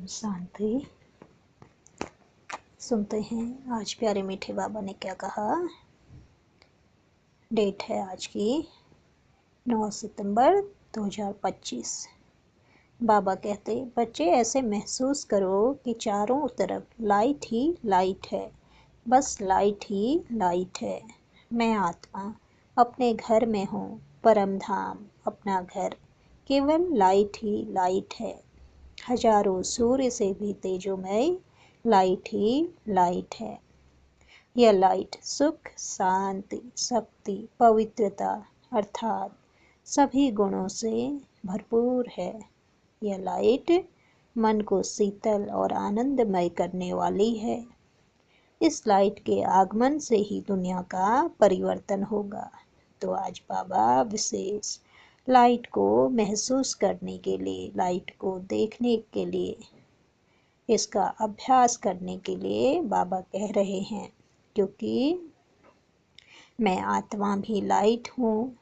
शांति। सुनते हैं आज प्यारे मीठे बाबा ने क्या कहा। डेट है आज की 9 सितंबर 2025। बाबा कहते, बच्चे ऐसे महसूस करो कि चारों तरफ लाइट ही लाइट है, बस लाइट ही लाइट है। मैं आत्मा अपने घर में हूँ, परम धाम अपना घर, केवल लाइट ही लाइट है। हजारों सूर्य से भी तेजोमय लाइट ही लाइट है। यह लाइट सुख, शांति, शक्ति, पवित्रता अर्थात सभी गुणों से भरपूर है। यह लाइट मन को शीतल और आनंदमय करने वाली है। इस लाइट के आगमन से ही दुनिया का परिवर्तन होगा। तो आज बाबा विशेष लाइट को महसूस करने के लिए, लाइट को देखने के लिए, इसका अभ्यास करने के लिए बाबा कह रहे हैं, क्योंकि मैं आत्मा भी लाइट हूँ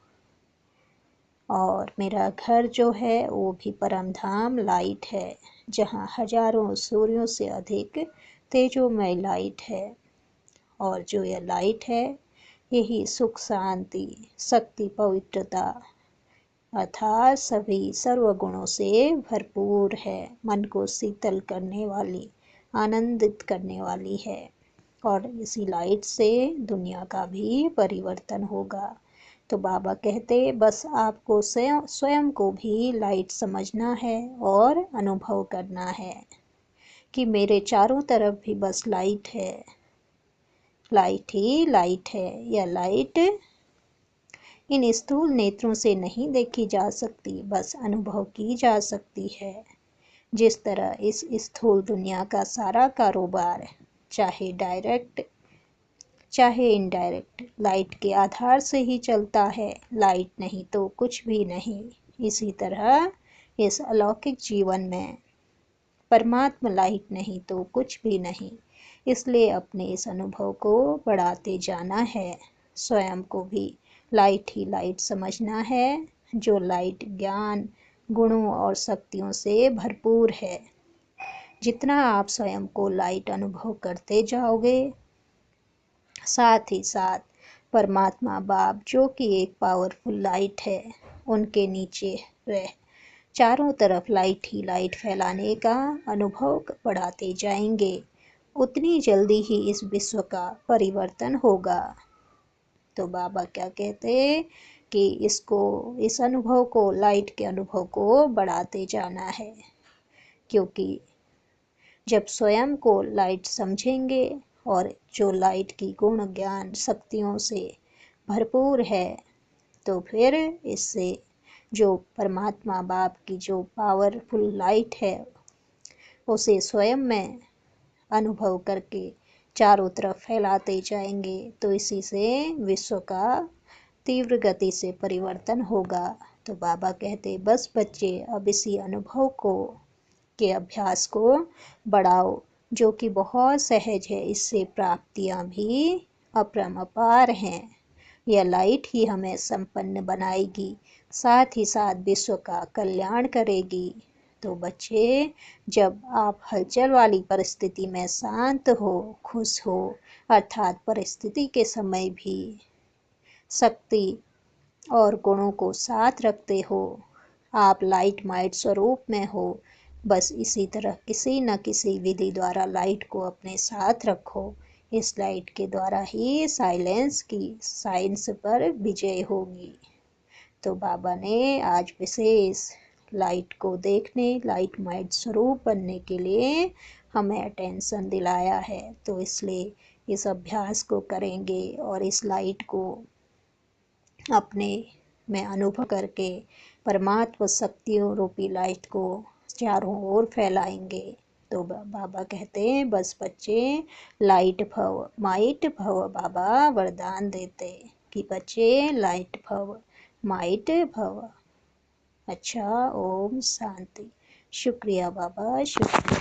और मेरा घर जो है वो भी परम धाम लाइट है, जहाँ हजारों सूर्यों से अधिक तेजोमय लाइट है। और जो यह लाइट है यही सुख, शांति, शक्ति, पवित्रता अर्थात सभी सर्वगुणों से भरपूर है, मन को शीतल करने वाली, आनंदित करने वाली है। और इसी लाइट से दुनिया का भी परिवर्तन होगा। तो बाबा कहते, बस आपको स्वयं को भी लाइट समझना है और अनुभव करना है कि मेरे चारों तरफ भी बस लाइट है, लाइट ही लाइट है। यह लाइट इन स्थूल नेत्रों से नहीं देखी जा सकती, बस अनुभव की जा सकती है। जिस तरह इस स्थूल दुनिया का सारा कारोबार चाहे डायरेक्ट चाहे इनडायरेक्ट लाइट के आधार से ही चलता है, लाइट नहीं तो कुछ भी नहीं। इसी तरह इस अलौकिक जीवन में परमात्मा लाइट नहीं तो कुछ भी नहीं। इसलिए अपने इस अनुभव को बढ़ाते जाना है। स्वयं को भी लाइट ही लाइट समझना है, जो लाइट ज्ञान, गुणों और शक्तियों से भरपूर है। जितना आप स्वयं को लाइट अनुभव करते जाओगे, साथ ही साथ परमात्मा बाप जो कि एक पावरफुल लाइट है, उनके नीचे रह चारों तरफ लाइट ही लाइट फैलाने का अनुभव बढ़ाते जाएंगे। उतनी जल्दी ही इस विश्व का परिवर्तन होगा। तो बाबा क्या कहते कि इस अनुभव को, लाइट के अनुभव को बढ़ाते जाना है, क्योंकि जब स्वयं को लाइट समझेंगे और जो लाइट की गुण, ज्ञान, शक्तियों से भरपूर है, तो फिर इससे जो परमात्मा बाप की जो पावरफुल लाइट है उसे स्वयं में अनुभव करके चारों तरफ फैलाते जाएंगे। तो इसी से विश्व का तीव्र गति से परिवर्तन होगा। तो बाबा कहते, बस बच्चे अब इसी अनुभव के अभ्यास को बढ़ाओ, जो कि बहुत सहज है। इससे प्राप्तियां भी अपरंपार हैं। यह लाइट ही हमें संपन्न बनाएगी, साथ ही साथ विश्व का कल्याण करेगी। तो बच्चे, जब आप हलचल वाली परिस्थिति में शांत हो, खुश हो, अर्थात परिस्थिति के समय भी शक्ति और गुणों को साथ रखते हो, आप लाइट माइट स्वरूप में हो, बस इसी तरह किसी न किसी विधि द्वारा लाइट को अपने साथ रखो। इस लाइट के द्वारा ही साइलेंस की साइंस पर विजय होगी। तो बाबा ने आज विशेष लाइट को देखने, लाइट माइट स्वरूप बनने के लिए हमें अटेंशन दिलाया है। तो इसलिए इस अभ्यास को करेंगे और इस लाइट को अपने में अनुभव करके परमात्मा शक्तियों रूपी लाइट को चारों ओर फैलाएंगे। तो बाबा कहते हैं, बस बच्चे लाइट भव माइट भव। बाबा वरदान देते कि बच्चे लाइट भव माइट भव। अच्छा, ओम शांति। शुक्रिया बाबा, शुक्रिया।